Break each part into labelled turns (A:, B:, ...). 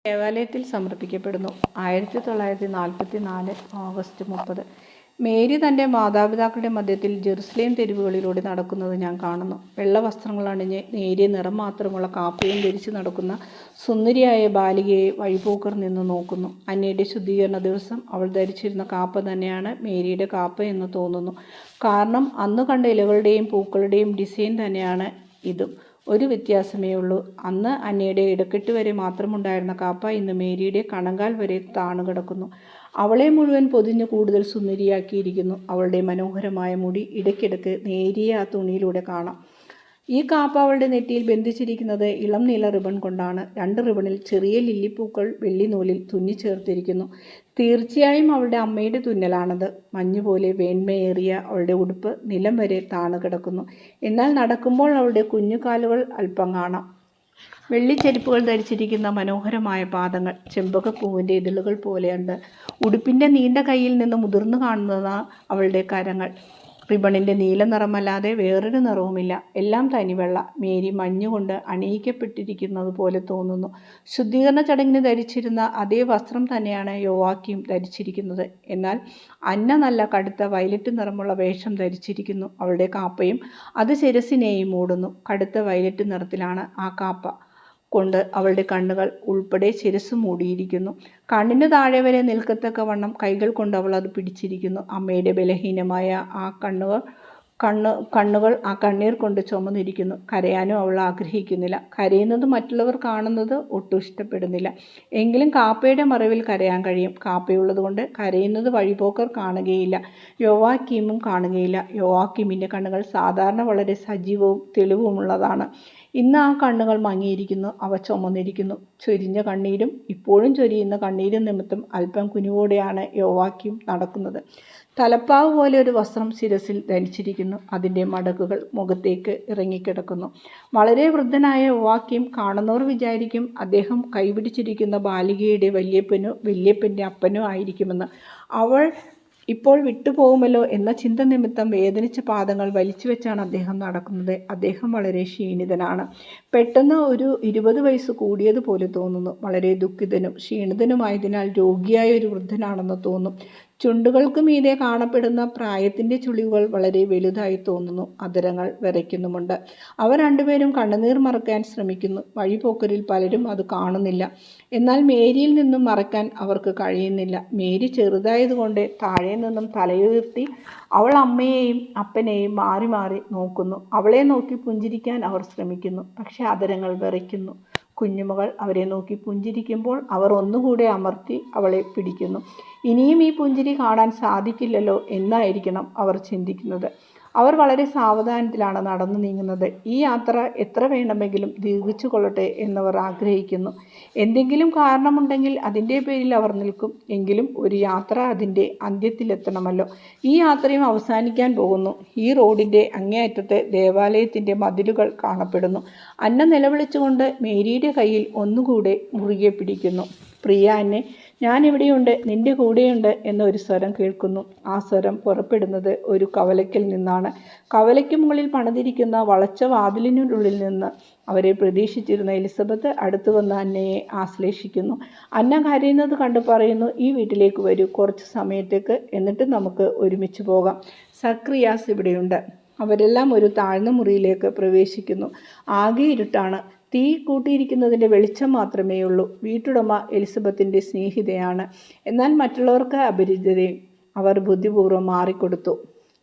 A: ദേവാലയത്തിൽ സമർപ്പിക്കപ്പെടുന്നു. 1944 August 30. Mary തൻ്റെ മാതാപിതാക്കളുടെ മധ്യത്തിൽ ജെറുസലേം തെരുവുകളിലൂടെ നടക്കുന്നത് ഞാൻ കാണുന്നു. വെള്ള വസ്ത്രങ്ങൾ അണിഞ്ഞ് നേരിയ നിറം മാത്രമുള്ള കാപ്പയും ധരിച്ച് നടക്കുന്ന സുന്ദരിയായ ബാലികയെ വഴിപോക്കർ നിന്ന് നോക്കുന്നു. അന്നയുടെ ശുദ്ധീകരണ ദിവസം അവൾ ധരിച്ചിരുന്ന കാപ്പ തന്നെയാണ് മേരിയുടെ കാപ്പ എന്ന് തോന്നുന്നു. കാരണം അന്ന് കണ്ട ഇലകളുടെയും പൂക്കളുടെയും ഡിസൈൻ തന്നെയാണ് ഇതും. ഒരു വ്യത്യാസമേ ഉള്ളൂ. അന്ന് അന്നയുടെ ഇടക്കെട്ട് വരെ മാത്രമുണ്ടായിരുന്ന കാപ്പ ഇന്ന് മേരിയുടെ കണങ്കാൽ വരെ താണുകിടക്കുന്നു. അവളെ മുഴുവൻ പൊതിഞ്ഞ് കൂടുതൽ സുന്ദരിയാക്കിയിരിക്കുന്നു. അവളുടെ മനോഹരമായ മുടി ഇടയ്ക്കിടയ്ക്ക് നേരിയ ആ തുണിയിലൂടെ കാണാം. ഈ കാപ്പ അവളുടെ നെറ്റിയിൽ ബന്ധിച്ചിരിക്കുന്നത് ഇളം നീല റിബൺ കൊണ്ടാണ്. 2 റിബണിൽ ചെറിയ ലില്ലിപ്പൂക്കൾ വെള്ളി നൂലിൽ തുന്നിച്ചേർത്തിരിക്കുന്നു. തീർച്ചയായും അവളുടെ അമ്മയുടെ തുന്നലാണത്. മഞ്ഞുപോലെ വേന്മയേറിയ അവളുടെ ഉടുപ്പ് നിലം വരെ താണു കിടക്കുന്നു. എന്നാൽ നടക്കുമ്പോൾ അവളുടെ കുഞ്ഞുകാലുകൾ അല്പം കാണാം. വെള്ളിച്ചെരുപ്പുകൾ ധരിച്ചിരിക്കുന്ന മനോഹരമായ പാദങ്ങൾ ചെമ്പകപ്പൂവിൻ്റെ ഇതളുകൾ പോലെയുണ്ട്. ഉടുപ്പിൻ്റെ നീണ്ട കൈയിൽ നിന്ന് മുതിർന്നു കാണുന്നതാണ് അവളുടെ കരങ്ങൾ. റിബണിൻ്റെ നീല നിറമല്ലാതെ വേറൊരു നിറവുമില്ല. എല്ലാം തനിവെള്ള. മേരി മഞ്ഞുകൊണ്ട് അണിയിക്കപ്പെട്ടിരിക്കുന്നത് പോലെ തോന്നുന്നു. ശുദ്ധീകരണ ചടങ്ങിന് ധരിച്ചിരുന്ന അതേ വസ്ത്രം തന്നെയാണ് യോവാക്കീം ധരിച്ചിരിക്കുന്നത്. എന്നാൽ അന്ന നല്ല കടുത്ത വയലറ്റ് നിറമുള്ള വേഷം ധരിച്ചിരിക്കുന്നു. അവളുടെ കാപ്പയും അത് ശിരസിനെയും മൂടുന്നു. കടുത്ത വയലറ്റ് നിറത്തിലാണ് ആ കാപ്പ കൊണ്ട് അവളുടെ കണ്ണുകൾ ഉൾപ്പെടെ ശിരസ് മൂടിയിരിക്കുന്നു. കണ്ണിന് താഴെ വരെ നിൽക്കത്തക്കവണ്ണം കൈകൾ കൊണ്ട് അവൾ അത് പിടിച്ചിരിക്കുന്നു. അമ്മയുടെ ബലഹീനമായ ആ കണ്ണുകൾ ആ കണ്ണീർ കൊണ്ട് ചുമന്നിരിക്കുന്നു. കരയാനും അവൾ ആഗ്രഹിക്കുന്നില്ല. കരയുന്നത് മറ്റുള്ളവർ കാണുന്നത് ഒട്ടും ഇഷ്ടപ്പെടുന്നില്ല. എങ്കിലും കാപ്പയുടെ മറവിൽ കരയാൻ കഴിയും. കാപ്പയുള്ളത് കൊണ്ട് കരയുന്നത് വഴിപോക്കർ കാണുകയില്ല. യോവാക്കീമും കാണുകയില്ല. യോവാക്കീമിൻ്റെ കണ്ണുകൾ സാധാരണ വളരെ സജീവവും തെളിവുമുള്ളതാണ്. ഇന്ന് ആ കണ്ണുകൾ മങ്ങിയിരിക്കുന്നു. അവ ചുമന്നിരിക്കുന്നു. ചൊരിഞ്ഞ കണ്ണീരും ഇപ്പോഴും ചൊരിയുന്ന കണ്ണീരും നിമിത്തം അല്പം കുനിവോടെയാണ് യോവാക്കീം നടക്കുന്നത്. തലപ്പാവ് പോലെ ഒരു വസ്ത്രം ശിരസിൽ ധരിച്ചിരിക്കുന്നു. അതിൻ്റെ മടക്കുകൾ മുഖത്തേക്ക് ഇറങ്ങിക്കിടക്കുന്നു. വളരെ വൃദ്ധനായ യോവാക്കീം കാണുന്നവർ വിചാരിക്കും അദ്ദേഹം കൈപിടിച്ചിരിക്കുന്ന ബാലികയുടെ വല്യപ്പൻ്റെ അപ്പനോ ആയിരിക്കുമെന്ന്. അവൾ ഇപ്പോൾ വിട്ടുപോകുമല്ലോ എന്ന ചിന്ത നിമിത്തം വേദനിച്ച പാദങ്ങൾ വലിച്ചു വെച്ചാണ് അദ്ദേഹം നടക്കുന്നത്. അദ്ദേഹം വളരെ ക്ഷീണിതനാണ്. പെട്ടെന്ന് ഒരു 20 വയസ്സ് കൂടിയതുപോലെ തോന്നുന്നു. വളരെ ദുഃഖിതനും ക്ഷീണിതനുമായതിനാൽ രോഗിയായ ഒരു വൃദ്ധനാണെന്ന് തോന്നും. ചുണ്ടുകൾക്ക് മീതെ കാണപ്പെടുന്ന പ്രായത്തിൻ്റെ ചുളിവുകൾ വളരെ വലുതായി തോന്നുന്നു. അധരങ്ങൾ വിറയ്ക്കുന്നുമുണ്ട്. അവർ രണ്ടുപേരും കണ്ണുനീർ മറയ്ക്കാൻ ശ്രമിക്കുന്നു. വഴിപോക്കരിൽ പലരും അത് കാണുന്നില്ല. എന്നാൽ മേരിയിൽ നിന്നും മറയ്ക്കാൻ അവർക്ക് കഴിയുന്നില്ല. മേരി ചെറുതായതുകൊണ്ട് താഴെ നിന്നും തലയുയർത്തി അവൾ അമ്മയെയും അപ്പനെയും മാറി മാറി നോക്കുന്നു. അവളെ നോക്കി പുഞ്ചിരിക്കാൻ അവർ ശ്രമിക്കുന്നു. പക്ഷെ അധരങ്ങൾ വിറയ്ക്കുന്നു. കുഞ്ഞുമകൾ അവരെ നോക്കി പുഞ്ചിരിക്കുമ്പോൾ അവർ ഒന്നുകൂടെ അമർത്തി അവളെ പിടിക്കുന്നു. ഇനിയും ഈ പുഞ്ചിരി കാണാൻ സാധിക്കില്ലല്ലോ എന്നായിരിക്കണം അവർ ചിന്തിക്കുന്നത്. അവർ വളരെ സാവധാനത്തിലാണ് നടന്നു നീങ്ങുന്നത്. ഈ യാത്ര എത്ര വേണമെങ്കിലും ദീർഘിച്ചു കൊള്ളട്ടെ എന്നവർ ആഗ്രഹിക്കുന്നു. എന്തെങ്കിലും കാരണമുണ്ടെങ്കിൽ അതിൻ്റെ പേരിൽ അവർ നിൽക്കും. എങ്കിലും ഒരു യാത്ര അതിൻ്റെ അന്ത്യത്തിലെത്തണമല്ലോ. ഈ യാത്രയും അവസാനിക്കാൻ പോകുന്നു. ഈ റോഡിൻ്റെ അങ്ങേയറ്റത്ത് ദേവാലയത്തിൻ്റെ മതിലുകൾ കാണപ്പെടുന്നു. അന്ന നിലവിളിച്ചുകൊണ്ട് മേരിയുടെ കയ്യിൽ ഒന്നുകൂടെ മുറുകെ പിടിക്കുന്നു. പ്രിയ അന്നെ, ഞാനിവിടെയുണ്ട്, നിന്റെ കൂടെയുണ്ട് എന്നൊരു സ്വരം കേൾക്കുന്നു. ആ സ്വരം പുറപ്പെടുന്നത് ഒരു കവലയ്ക്കൽ നിന്നാണ്. കവലയ്ക്ക് മുകളിൽ പണിതിരിക്കുന്ന വളച്ച വാതിലിനുള്ളിൽ നിന്ന് അവരെ പ്രതീക്ഷിച്ചിരുന്ന എലിസബത്ത് അടുത്തു വന്ന് അന്നയെ ആശ്ലേഷിക്കുന്നു. അന്ന കരയുന്നത് കണ്ട് പറയുന്നു, ഈ വീട്ടിലേക്ക് വരൂ, കുറച്ച് സമയത്തേക്ക്, എന്നിട്ട് നമുക്ക് ഒരുമിച്ച് പോകാം. സക്രിയാസ് ഇവിടെയുണ്ട്. അവരെല്ലാം ഒരു താഴ്ന്ന മുറിയിലേക്ക് പ്രവേശിക്കുന്നു. ആകെ ഇരുട്ടാണ്. തീ കൂട്ടിയിരിക്കുന്നതിൻ്റെ വെളിച്ചം മാത്രമേ ഉള്ളൂ. വീട്ടുടമ എലിസബത്തിൻ്റെ സ്നേഹിതയാണ്. എന്നാൽ മറ്റുള്ളവർക്ക് അപരിചിതയും. അവർ ബുദ്ധിപൂർവ്വം മാറിക്കൊടുത്തു.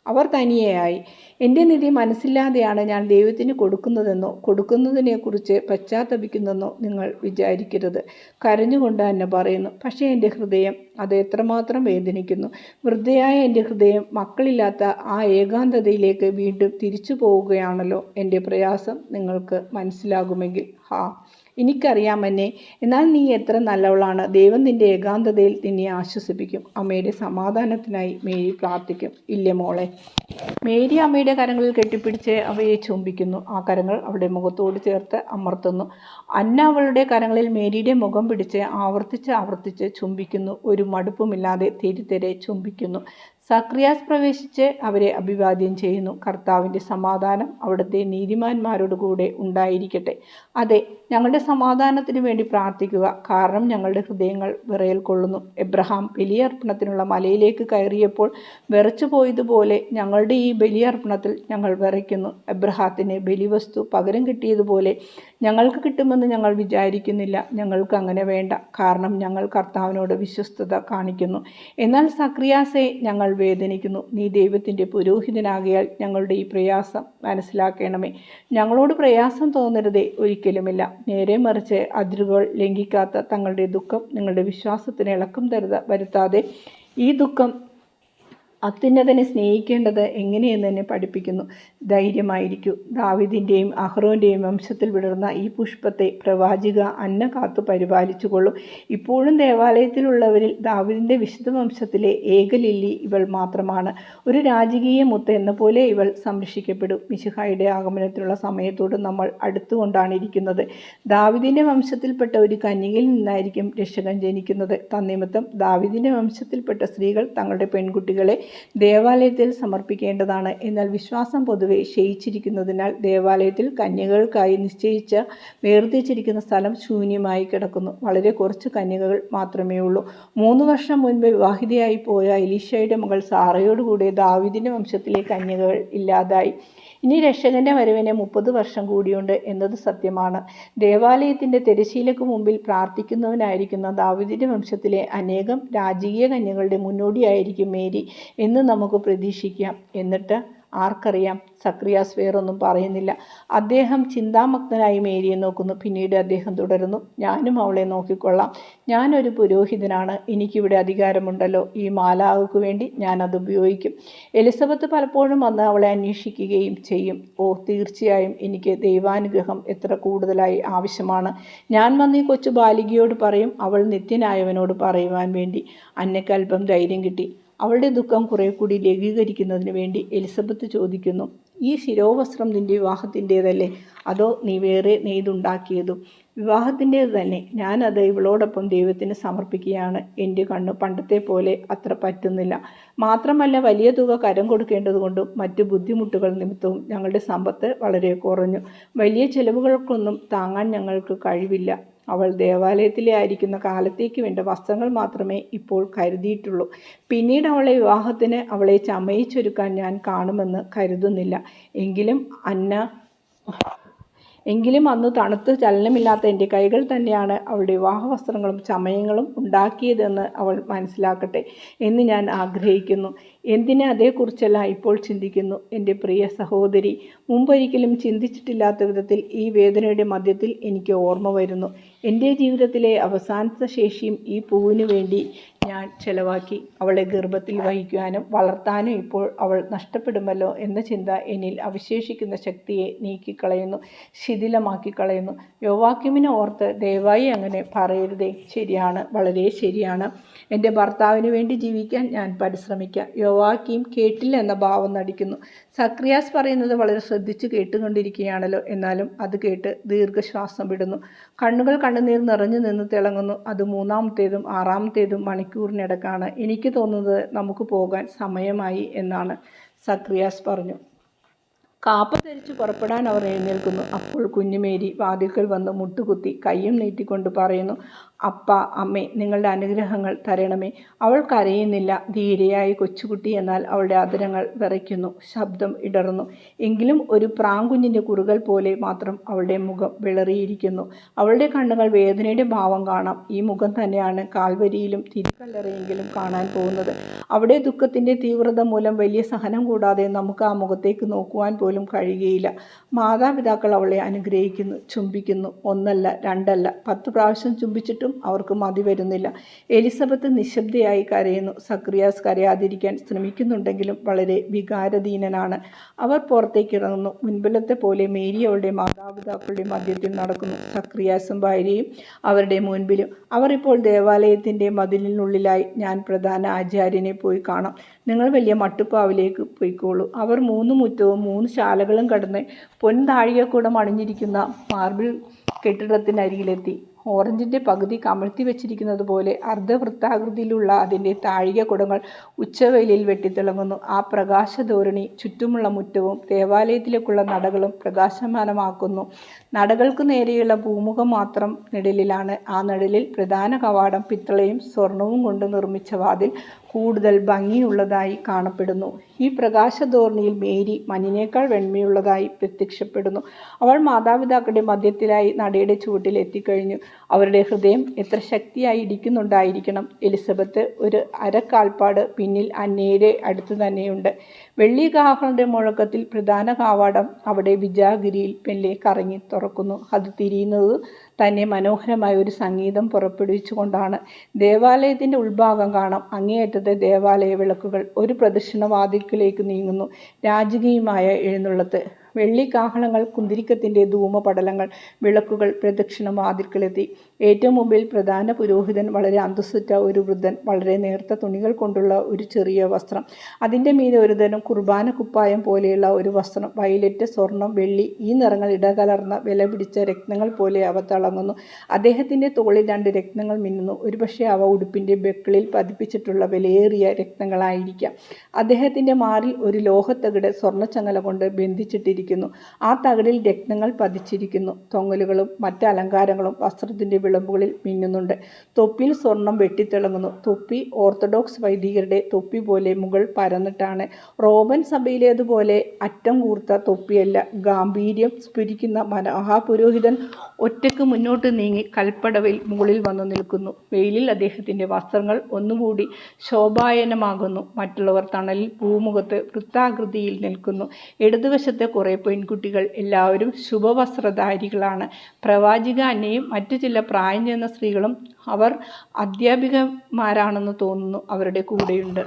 A: അവർ തനിയെയായി. എൻ്റെ നിധി മനസ്സില്ലാതെയാണ് ഞാൻ ദൈവത്തിന് കൊടുക്കുന്നതെന്നോ കൊടുക്കുന്നതിനെക്കുറിച്ച് പശ്ചാത്തപിക്കുന്നതെന്നോ നിങ്ങൾ വിചാരിക്കരുത്. കരഞ്ഞുകൊണ്ട് അന്ന പറയുന്നു. പക്ഷേ എൻ്റെ ഹൃദയം അത് എത്രമാത്രം വേദനിക്കുന്നു. വൃദ്ധയായ എൻ്റെ ഹൃദയം മക്കളില്ലാത്ത ആ ഏകാന്തതയിലേക്ക് വീണ്ടും തിരിച്ചു പോവുകയാണല്ലോ. എൻ്റെ പ്രയാസം നിങ്ങൾക്ക് മനസ്സിലാകുമെങ്കിൽ. എനിക്കറിയാം അന്നെ, എന്നാൽ നീ എത്ര നല്ലവളാണ്. ദൈവം നിന്റെ ഏകാന്തതയിൽ നിന്നെ ആശ്വസിപ്പിക്കും. അമ്മയുടെ സമാധാനത്തിനായി മേരി പ്രാർത്ഥിക്കും. ഇല്ലേ മോളെ? മേരി അമ്മയുടെ കരങ്ങളിൽ കെട്ടിപ്പിടിച്ച് അവയെ ചുംബിക്കുന്നു. ആ കരങ്ങൾ അവളുടെ മുഖത്തോട് ചേർത്ത് അമർത്തുന്നു. അന്ന അവളുടെ കരങ്ങളിൽ മേരിയുടെ മുഖം പിടിച്ച് ആവർത്തിച്ച് ചുംബിക്കുന്നു. ഒരു മടുപ്പുമില്ലാതെ തെരെ ചുംബിക്കുന്നു. സക്രിയാസ് പ്രവേശിച്ച് അവരെ അഭിവാദ്യം ചെയ്യുന്നു. കർത്താവിൻ്റെ സമാധാനം അവിടുത്തെ നീതിമാന്മാരോട് കൂടെ ഉണ്ടായിരിക്കട്ടെ. അതെ, ഞങ്ങളുടെ സമാധാനത്തിനു വേണ്ടി പ്രാർത്ഥിക്കുക, കാരണം ഞങ്ങളുടെ ഹൃദയങ്ങൾ വിറയൽ കൊള്ളുന്നു. എബ്രഹാം ബലിയർപ്പണത്തിനുള്ള മലയിലേക്ക് കയറിയപ്പോൾ വിറച്ചു പോയതുപോലെ ഞങ്ങളുടെ ഈ ബലിയർപ്പണത്തിൽ ഞങ്ങൾ വിറയ്ക്കുന്നു. എബ്രഹാത്തിന് ബലിവസ്തു പകരം കിട്ടിയതുപോലെ ഞങ്ങൾക്ക് കിട്ടുമെന്ന് ഞങ്ങൾ വിചാരിക്കുന്നില്ല. ഞങ്ങൾക്ക് അങ്ങനെ വേണ്ട, കാരണം ഞങ്ങൾ കർത്താവിനോട് വിശ്വസ്തത കാണിക്കുന്നു. എന്നാൽ സക്രിയാസെ, ഞങ്ങൾ വേദനിക്കുന്നു. നീ ദൈവത്തിൻ്റെ പുരോഹിതനാകയാൽ ഞങ്ങളുടെ ഈ പ്രയാസം മനസ്സിലാക്കണമേ. ഞങ്ങളോട് പ്രയാസം തോന്നരുതേ, ഒരിക്കലുമില്ല. നേരെ മറിച്ച് അതിരുകൾ ലംഘിക്കാത്ത തങ്ങളുടെ ദുഃഖം നിങ്ങളുടെ വിശ്വാസത്തിന് ഇളക്കം വരുത്താതെ ഈ ദുഃഖം അത്യുന്നതനെ സ്നേഹിക്കേണ്ടത് എങ്ങനെയെന്ന് എന്നെ പഠിപ്പിക്കുന്നു. ധൈര്യമായിരിക്കൂ. ദാവീദിൻ്റെയും അഹ്റോൻ്റെയും വംശത്തിൽ വിടർന്ന ഈ പുഷ്പത്തെ പ്രവാചിക അന്ന കാത്തു പരിപാലിച്ചുകൊള്ളും. ഇപ്പോഴും ദേവാലയത്തിലുള്ളവരിൽ ദാവീദിൻ്റെ വിശുദ്ധ വംശത്തിലെ ഏക ലില്ലി ഇവൾ മാത്രമാണ്. ഒരു രാജകീയ മുത്ത് എന്ന പോലെ ഇവൾ സംരക്ഷിക്കപ്പെടും. മിശിഹായുടെ ആഗമനത്തിനുള്ള സമയത്തോട് നമ്മൾ അടുത്തുകൊണ്ടാണ് ഇരിക്കുന്നത്. ദാവീദിൻ്റെ വംശത്തിൽപ്പെട്ട ഒരു കന്യകയിൽ നിന്നായിരിക്കും രക്ഷകൻ ജനിക്കുന്നത്. തന്നിമിത്തം ദാവീദിൻ്റെ വംശത്തിൽപ്പെട്ട സ്ത്രീകൾ തങ്ങളുടെ പെൺകുട്ടികളെ ദേവാലയത്തിൽ സമർപ്പിക്കേണ്ടതാണ്. എന്നാൽ വിശ്വാസം പൊതുവെ ക്ഷയിച്ചിരിക്കുന്നതിനാൽ ദേവാലയത്തിൽ കന്യകകൾക്കായി വേർതിരിച്ചിരിക്കുന്ന സ്ഥലം ശൂന്യമായി കിടക്കുന്നു. വളരെ കുറച്ച് കന്യകകൾ മാത്രമേ ഉള്ളൂ. 3 വർഷം മുൻപ് വിവാഹിതയായി പോയ എലീശയുടെ മകൾ സാറയോടുകൂടെ ദാവീദിൻ്റെ വംശത്തിലെ കന്യകകൾ ഇല്ലാതായി. ഇനി രക്ഷകന്റെ വരവിന് 30 വർഷം കൂടിയുണ്ട് എന്നത് സത്യമാണ്. ദേവാലയത്തിൻ്റെ തിരശ്ശീലയ്ക്ക് മുമ്പിൽ പ്രാർത്ഥിക്കുന്നവനായിരിക്കുന്ന ദാവീദിൻ്റെ വംശത്തിലെ അനേകം രാജകീയ കന്യകളുടെ മുന്നോടിയായിരിക്കും മേരി എന്ന് നമുക്ക് പ്രതീക്ഷിക്കാം. എന്നിട്ട് ആർക്കറിയാം? സക്രിയാസ് വേറൊന്നും പറയുന്നില്ല. അദ്ദേഹം ചിന്താമഗ്നനായി മേരിയെ നോക്കുന്നു. പിന്നീട് അദ്ദേഹം തുടരുന്നു, ഞാനും അവളെ നോക്കിക്കൊള്ളാം. ഞാനൊരു പുരോഹിതനാണ്. എനിക്കിവിടെ അധികാരമുണ്ടല്ലോ. ഈ മാലാഖയ്ക്ക് വേണ്ടി ഞാൻ അത് ഉപയോഗിക്കും. എലിസബത്ത് പലപ്പോഴും വന്ന് അവളെ അന്വേഷിക്കുകയും ചെയ്യും. ഓ, തീർച്ചയായും എനിക്ക് ദൈവാനുഗ്രഹം എത്ര കൂടുതലായി ആവശ്യമാണ്. ഞാൻ വന്ന് ഈ കൊച്ചു ബാലികയോട് പറയും, അവൾ നിത്യനായവനോട് പറയുവാൻ വേണ്ടി. അന്നയ്ക്കല്പം ധൈര്യം കിട്ടി. അവളുടെ ദുഃഖം കുറെ കൂടി ലഘൂകരിക്കുന്നതിന് വേണ്ടി എലിസബത്ത് ചോദിക്കുന്നു, ഈ ശിരോവസ്ത്രം നിന്റെ വിവാഹത്തിൻ്റേതല്ലേ, അതോ നീ വേറെ നെയ്തുണ്ടാക്കിയതും? വിവാഹത്തിൻ്റേത് തന്നെ. ഞാനത് ഇവളോടൊപ്പം ദൈവത്തിന് സമർപ്പിക്കുകയാണ്. എൻ്റെ കണ്ണ് പണ്ടത്തെ പോലെ അത്ര പറ്റുന്നില്ല. മാത്രമല്ല, വലിയ തുക കരം കൊടുക്കേണ്ടതുകൊണ്ടും മറ്റു ബുദ്ധിമുട്ടുകൾ നിമിത്തവും ഞങ്ങളുടെ സമ്പത്ത് വളരെ കുറഞ്ഞു. വലിയ ചെലവുകൾക്കൊന്നും താങ്ങാൻ ഞങ്ങൾക്ക് കഴിവില്ല. അവൾ ദേവാലയത്തിലെ ആയിരിക്കുന്ന കാലത്തേക്ക് വേണ്ട വസ്ത്രങ്ങൾ മാത്രമേ ഇപ്പോൾ കരുതിയിട്ടുള്ളൂ. പിന്നീട് വിവാഹത്തിന് അവളെ ചമയിച്ചൊരുക്കാൻ ഞാൻ കാണുമെന്ന് കരുതുന്നില്ല. എങ്കിലും അന്ന് തണുത്ത് ചലനമില്ലാത്ത എൻ്റെ കൈകൾ തന്നെയാണ് അവളുടെ വിവാഹവസ്ത്രങ്ങളും ചമയങ്ങളും ഉണ്ടാക്കിയതെന്ന് അവൾ മനസ്സിലാക്കട്ടെ എന്ന് ഞാൻ ആഗ്രഹിക്കുന്നു. എന്തിന് അതേക്കുറിച്ചെല്ലാം ഇപ്പോൾ ചിന്തിക്കുന്നു? എൻ്റെ പ്രിയ സഹോദരി, മുമ്പൊരിക്കലും ചിന്തിച്ചിട്ടില്ലാത്ത വിധത്തിൽ ഈ വേദനയുടെ മധ്യത്തിൽ എനിക്ക് ഓർമ്മ വരുന്നു. എൻ്റെ ജീവിതത്തിലെ അവസാനത്തെ ശേഷിയും ഈ പൂവിനു വേണ്ടി ഞാൻ ചെലവാക്കി. അവളെ ഗർഭത്തിൽ വഹിക്കുവാനും വളർത്താനും ഇപ്പോൾ അവൾ നഷ്ടപ്പെടുമല്ലോ എന്ന ചിന്ത എന്നിൽ അവശേഷിക്കുന്ന ശക്തിയെ നീക്കിക്കളയുന്നു, ശിഥിലമാക്കി കളയുന്നു. യോവാക്യമിനെ ഓർത്ത് ദയവായി അങ്ങനെ പറയരുതേ. ശരിയാണ്, വളരെ ശരിയാണ്. എൻ്റെ ഭർത്താവിന് വേണ്ടി ജീവിക്കാൻ ഞാൻ പരിശ്രമിക്കാം. യോവാക്യം കേട്ടില്ല എന്ന ഭാവം നടിക്കുന്നു. സക്രിയാസ് പറയുന്നത് വളരെ ശ്രദ്ധിച്ചു കേട്ടുകൊണ്ടിരിക്കുകയാണല്ലോ. എന്നാലും അത് കേട്ട് ദീർഘശ്വാസം വിടുന്നു. കണ്ണുകൾ കണ്ണുനീർ നിറഞ്ഞു നിന്ന് തിളങ്ങുന്നു. അത് 3-ാമത്തേതും 6-ാമത്തേതും മണിക്കൂറിനിടക്കാണ്. എനിക്ക് തോന്നുന്നത് നമുക്ക് പോകാൻ സമയമായി എന്നാണ്, സക്രിയാസ് പറഞ്ഞു. കാപ്പ ധരിച്ചു പുറപ്പെടാൻ അവർ എഴുന്നേൽക്കുന്നു. അപ്പോൾ കുഞ്ഞുമേരി വാതിൽക്കൽ വന്ന് മുട്ടുകുത്തി കയ്യും നീട്ടിക്കൊണ്ട് പറയുന്നു, അപ്പ, അമ്മേ, നിങ്ങളുടെ അനുഗ്രഹങ്ങൾ തരണമേ. അവൾ കരയുന്നില്ല. ധീരയായ കൊച്ചുകുട്ടി, എന്നാൽ അവളുടെ അധരങ്ങൾ വിറയ്ക്കുന്നു, ശബ്ദം ഇടറുന്നു. എങ്കിലും ഒരു പ്രാങ്കുഞ്ഞിൻ്റെ കുറുകൽ പോലെ മാത്രം അവളുടെ മുഖം വിളറിയിരിക്കുന്നു. അവളുടെ കണ്ണുകൾ വേദനയുടെ ഭാവം കാണാം. ഈ മുഖം തന്നെയാണ് കാൽവരിയിലും തിരുക്കല്ലറയെങ്കിലും കാണാൻ പോകുന്നത്. അവിടെ ദുഃഖത്തിൻ്റെ തീവ്രത മൂലം വലിയ സഹനം കൂടാതെ നമുക്ക് ആ മുഖത്തേക്ക് നോക്കുവാൻ പോലും കഴിയുകയില്ല. മാതാപിതാക്കൾ അവളെ അനുഗ്രഹിക്കുന്നു, ചുംബിക്കുന്നു. 1 അല്ല 2 അല്ല 10 പ്രാവശ്യം ചുംബിച്ചിട്ടും അവർക്ക് മതി വരുന്നില്ല. എലിസബത്ത് നിശബ്ദയായി കരയുന്നു. സക്രിയാസ് കരയാതിരിക്കാൻ ശ്രമിക്കുന്നുണ്ടെങ്കിലും വളരെ വികാരധീനനാണ്. അവർ പുറത്തേക്ക് ഇറങ്ങുന്നു. മുൻപിലത്തെ പോലെ മേരി അവളുടെ മാതാപിതാക്കളുടെ മധ്യത്തിൽ നടക്കുന്നു. സക്രിയാസും ഭാര്യയും അവരുടെ മുൻപിലും. അവർ ഇപ്പോൾ ദേവാലയത്തിൻ്റെ മതിലിനുള്ളിലായി. ഞാൻ പ്രധാന ആചാര്യനെ പോയി കാണാം. നിങ്ങൾ വലിയ മട്ടുപ്പാവിലേക്ക് പോയിക്കോളൂ. അവർ 3 മുറ്റവും 3 ശാലകളും കടന്ന് പൊൻതാഴികക്കൂടം അണിഞ്ഞിരിക്കുന്ന മാർബിൾ കെട്ടിടത്തിനരികിലെത്തി. ഓറഞ്ചിൻ്റെ പകുതി കമഴ്ത്തി വെച്ചിരിക്കുന്നത് പോലെ അർദ്ധവൃത്താകൃതിയിലുള്ള അതിൻ്റെ താഴികക്കുടങ്ങൾ ഉച്ചവെയിലിൽ വെട്ടിത്തിളങ്ങുന്നു. ആ പ്രകാശധോരണി ചുറ്റുമുള്ള മുറ്റവും ദേവാലയത്തിലേക്കുള്ള നടകളും പ്രകാശമാനമാക്കുന്നു. നടകൾക്കു നേരെയുള്ള പൂമുഖം മാത്രം നിഴലിലാണ്. ആ നിഴലിൽ പ്രധാന കവാടം പിത്തളയും സ്വർണവും കൊണ്ട് നിർമ്മിച്ച വാതിൽ കൂടുതൽ ഭംഗിയുള്ളതായി കാണപ്പെടുന്നു. ഈ പ്രകാശധോരണിയിൽ മേരി മഞ്ഞിനേക്കാൾ വെണ്മയുള്ളതായി പ്രത്യക്ഷപ്പെടുന്നു. അവൾ മാതാപിതാക്കളുടെ മധ്യത്തിലായി നടയുടെ ചുവട്ടിൽ എത്തിക്കഴിഞ്ഞു. അവരുടെ ഹൃദയം എത്ര ശക്തിയായി ഇടിക്കുന്നുണ്ടായിരിക്കണം. എലിസബത്ത് ഒരു അരക്കാൽപ്പാട് പിന്നിൽ അന്നയുടെ അടുത്തു തന്നെയുണ്ട്. വെള്ളി കാഹളങ്ങളുടെ മുഴക്കത്തിൽ പ്രധാന കവാടം അവിടെ വിജാഗിരിയിൽ മെല്ലെ കറങ്ങി തുറക്കുന്നു. അത് തിരിയുന്നത് തന്നെ മനോഹരമായ ഒരു സംഗീതം പുറപ്പെടുവിച്ചുകൊണ്ടാണ്. ദേവാലയത്തിൻ്റെ ഉൾഭാഗം കാണാം. അങ്ങേയറ്റത്തെ ദേവാലയ വിളക്കുകൾ ഒരു പ്രദക്ഷിണവാതിൽക്കലേക്ക് നീങ്ങുന്നു. രാജകീയമായ എഴുന്നള്ളത്ത്. വെള്ളിക്കാഹളങ്ങൾ, കുന്തിരിക്കത്തിൻ്റെ ധൂമപടലങ്ങൾ, വിളക്കുകൾ പ്രദക്ഷിണവാതിൽക്കലെത്തി. ഏറ്റവും മുമ്പിൽ പ്രധാന പുരോഹിതൻ, വളരെ അന്തസ്സുറ്റ ഒരു വൃദ്ധൻ, വളരെ നേർത്ത തുണികൾ കൊണ്ടുള്ള ഒരു ചെറിയ വസ്ത്രം. അതിൻ്റെ മീതെ ഒരുതരം കുർബാന കുപ്പായം പോലെയുള്ള ഒരു വസ്ത്രം. വയലറ്റ്, സ്വർണം, വെള്ളി, ഈ നിറങ്ങൾ ഇടകലർന്ന വിലപിടിച്ച രത്നങ്ങൾ പോലെ അവ തിളങ്ങുന്നു. അദ്ദേഹത്തിൻ്റെ തോളിൽ 2 രത്നങ്ങൾ മിന്നുന്നു. ഒരുപക്ഷെ അവ ഉടുപ്പിൻ്റെ ബക്കിളിൽ പതിപ്പിച്ചിട്ടുള്ള വിലയേറിയ രത്നങ്ങളായിരിക്കാം. അദ്ദേഹത്തിൻ്റെ മാറിൽ ഒരു ലോഹത്തകിട് സ്വർണ്ണച്ചങ്ങല കൊണ്ട് ബന്ധിച്ചിട്ടിരിക്കുന്നു. ആ തകിടിൽ രത്നങ്ങൾ പതിച്ചിരിക്കുന്നു. തൊങ്ങലുകളും മറ്റ് അലങ്കാരങ്ങളും വസ്ത്രത്തിൻ്റെ വിളമ്പുകളിൽ മിന്നുന്നുണ്ട്. തൊപ്പിയിൽ സ്വർണം വെട്ടിത്തിളങ്ങുന്നു. തൊപ്പി ഓർത്തഡോക്സ് വൈദികരുടെ തൊപ്പി പോലെ മുകൾ പരന്നിട്ടാണ്. റോമൻ സഭയിലേതുപോലെ അറ്റം കൂർത്ത തൊപ്പിയല്ല. ഗാംഭീര്യം സ്ഫുരിക്കുന്ന മഹാപുരോഹിതൻ ഒറ്റയ്ക്ക് മുന്നോട്ട് നീങ്ങി കൽപ്പടവിൽ മുകളിൽ വന്നു നിൽക്കുന്നു. വെയിലിൽ അദ്ദേഹത്തിൻ്റെ വസ്ത്രങ്ങൾ ഒന്നുകൂടി ശോഭായമാകുന്നു. മറ്റുള്ളവർ തണലിൽ പൂമുഖത്ത് വൃത്താകൃതിയിൽ നിൽക്കുന്നു. ഇടതുവശത്തെ കുറേ പെൺകുട്ടികൾ, എല്ലാവരും ശുഭവസ്ത്രധാരികളാണ്. പ്രവാചിക അന്നയും മറ്റു ചില പ്രായം ചെന്ന സ്ത്രീകളും, അവർ അധ്യാപികമാരാണെന്ന് തോന്നുന്നു, അവരുടെ കൂടെയുണ്ട്.